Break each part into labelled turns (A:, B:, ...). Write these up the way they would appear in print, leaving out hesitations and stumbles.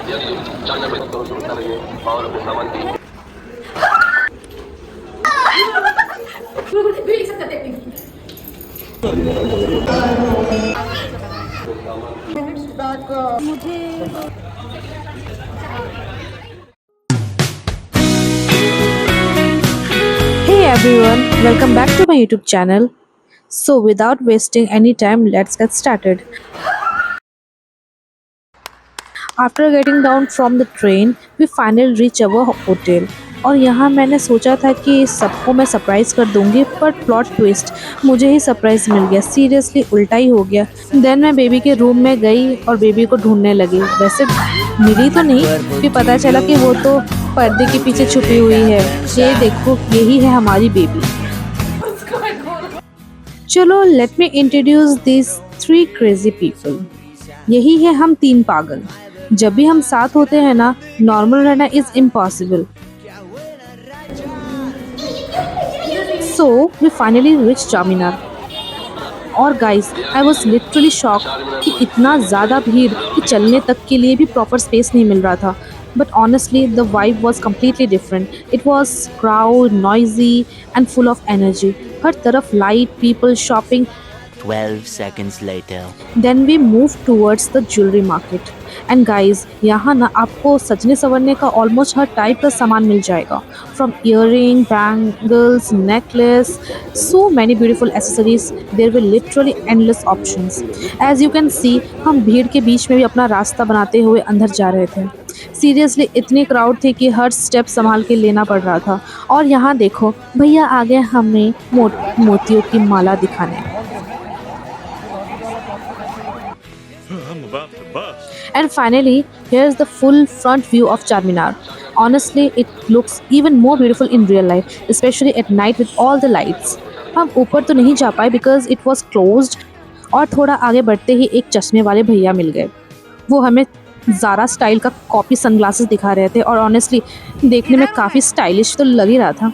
A: और अपने सामान की
B: Hey everyone, welcome back to my YouTube channel. So, without wasting any time, let's get started. After getting down from the train, we finally reach our hotel. और यहाँ मैंने सोचा था कि सबको मैं सरप्राइज़ कर दूंगी, पर प्लॉट ट्विस्ट, मुझे ही सरप्राइज़ मिल गया। सीरियसली उल्टा ही हो गया। देन मैं बेबी के रूम में गई और बेबी को ढूंढने लगी। वैसे मिली तो नहीं, फिर पता चला कि वो तो पर्दे के पीछे छुपी हुई है। ये देखो, यही है हमारी बेबी। चलो let me introduce this three crazy people. यही है हम तीन पागल। जब भी हम साथ होते हैं ना, नॉर्मल रहना is impossible. So we finally reach Charminar. और guys, I was literally shock कि इतना ज़्यादा भीड़ कि चलने तक के लिए भी प्रॉपर स्पेस नहीं मिल रहा था। But honestly the vibe was completely different. It was crowd, noisy and full of energy. हर तरफ light, people, shopping.
C: 12 seconds later.
B: Then we move towards the jewellery market. And guys, यहाँ ना आपको सजने संवरने का ऑलमोस्ट हर टाइप का सामान मिल जाएगा। From earring, bangles, necklace, so many beautiful accessories, there were literally endless options. As you can see, हम भीड़ के बीच में भी अपना रास्ता बनाते हुए अंदर जा रहे थे। सीरियसली इतनी क्राउड थी कि हर स्टेप संभाल के लेना पड़ रहा था। और यहाँ देखो, भैया आ गए हमें मोतियों की माला दिखाने। And finally, here's the full front view of Charminar. Honestly, it looks even more beautiful in real life, especially at night with all the lights. हम ऊपर तो नहीं जा पाए because it was closed, और थोड़ा आगे बढ़ते ही एक चश्मे वाले भैया मिल गए। वो हमें ज़ारा स्टाइल का कॉपी सनग्लासेस दिखा रहे थे और ऑनेस्टली देखने में काफ़ी स्टाइलिश तो लग ही रहा था।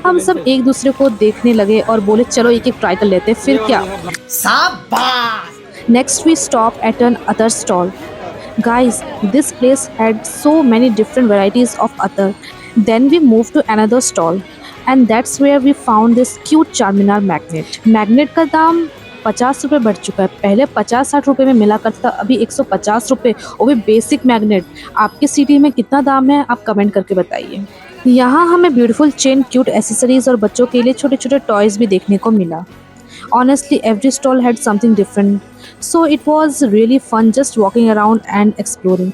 B: हम सब एक दूसरे को देखने लगे और बोले चलो एक एक ट्राई कर लेते, फिर क्या। Next we stop at an atar stall. Guys, this place had so many different varieties of atar. Then we moved to another stall, and that's where we found this cute Charminar magnet. Magnet का दाम 50 रुपये बढ़ चुका है। पहले 50-60 रुपये में मिला करता था, अभी 150 रुपये, और भी बेसिक मैग्नेट। आपके सिटी में कितना दाम है, आप कमेंट करके बताइए। यहाँ हमें ब्यूटीफुल चेन, क्यूट एसेसरीज और बच्चों के लिए छोटे छोटे टॉयज़ भी देखने को मिला। Honestly, every stall had something different, so it was really fun just walking around and exploring.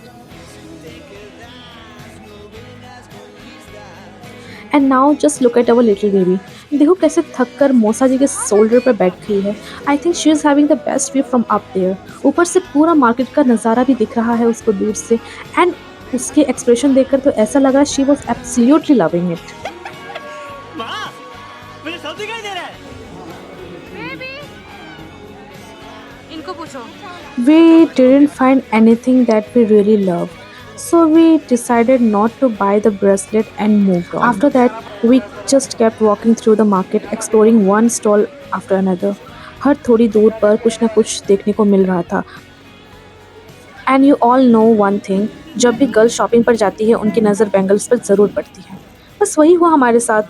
B: And now just look at our little baby. देखो कैसे थक कर मौसा जी के शोल्डर पर बैठ गई है। I think she is having the best view from up there. ऊपर से पूरा मार्केट का नज़ारा भी दिख रहा है उसको दूर से, and उसके एक्सप्रेशन देखकर तो ऐसा लगा she was absolutely loving it.
D: मुझे सब दिखाई दे रहा है।
B: We didn't find anything that we really loved, so we decided not to buy the bracelet and moved on. After that, we just kept walking through the market, exploring one stall after another. हर थोड़ी दूर पर कुछ ना कुछ देखने को मिल रहा था। And you all know one thing, जब भी गर्ल शॉपिंग पर जाती है उनकी नज़र बैंगल्स पर ज़रूर पड़ती है। बस वही हुआ हमारे साथ।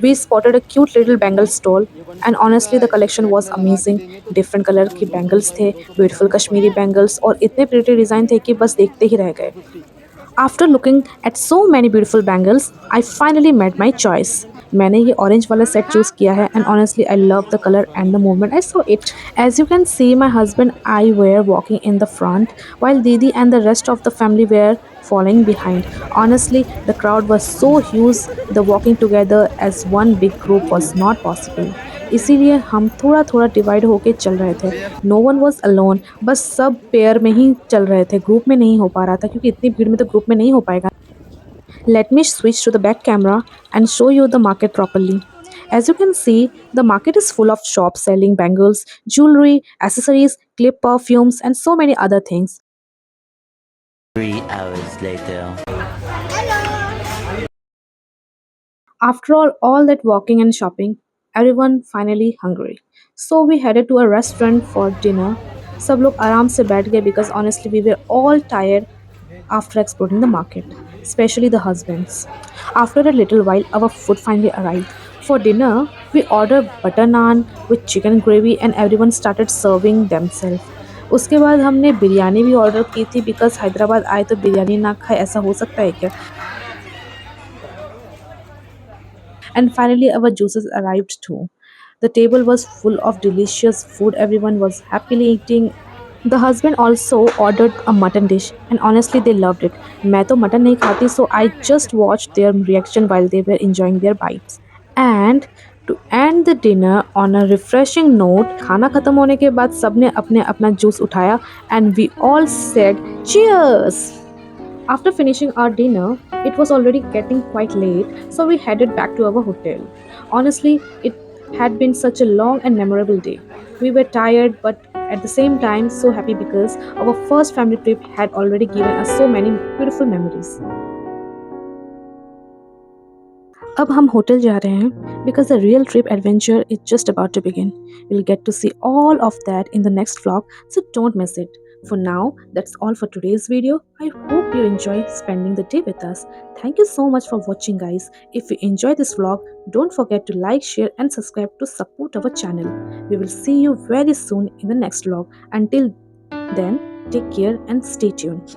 B: We spotted a cute little bangle stall, and honestly the collection was amazing. Different color की बैंगल्स थे, beautiful कश्मीरी बैंगल्स, और इतने pretty डिज़ाइन थे कि बस देखते ही रह गए। After looking at so many beautiful bangles, I finally made my choice. मैंने ये ऑरेंज वाला सेट चूज़ किया है, and honestly I love the color and the movement I saw it. As you can see, my husband I were walking in the front, while Didi and the rest of the family were following behind. Honestly, the crowd was so huge, the walking together as one big group was not possible. इसीलिए हम थोड़ा थोड़ा divide होके चल रहे थे। No one was alone, बस सब पेयर में ही चल रहे थे, ग्रुप में नहीं हो पा रहा था क्योंकि इतनी भीड़ में तो ग्रुप में नहीं हो पाएगा। Let me switch to the back camera and show you the market properly. As you can see, the market is full of shops selling bangles, jewelry, accessories, clip perfumes, and so many other things.
C: 3 hours later.
B: After all that walking and shopping, everyone finally hungry. So we headed to a restaurant for dinner. सब लोग आराम से बैठ गए because honestly we were all tired after exploring the market, especially the husbands. After a little while, our food finally arrived. For dinner, we ordered butter naan with chicken gravy and everyone started serving themselves. उसके बाद हमने बिरयानी भी order की थी because Hyderabad आए तो बिरयानी ना खाए ऐसा हो सकता है क्या. And finally, our juices arrived too. The table was full of delicious food, everyone was happily eating. The husband also ordered a mutton dish, and honestly, they loved it. मैं तो मटन नहीं खाती, so I just watched their reaction while they were enjoying their bites. And to end the dinner on a refreshing note, खाना खत्म होने के बाद सबने अपने अपना जूस उठाया and we all said cheers. After finishing our dinner, it was already getting quite late, so we headed back to our hotel. Honestly, it had been such a long and memorable day. We were tired, but at the same time so happy because our first family trip had already given us so many beautiful memories. अब हम hotel जा रहे हैं because the real trip adventure is just about to begin. We'll get to see all of that in the next vlog, so don't miss it. For now, that's all for today's video. I hope you enjoy spending the day with us. Thank you so much for watching, guys. If you enjoyed this vlog, don't forget to like, share and subscribe to support our channel. We will see you very soon in the next vlog. Until then, take care and stay tuned.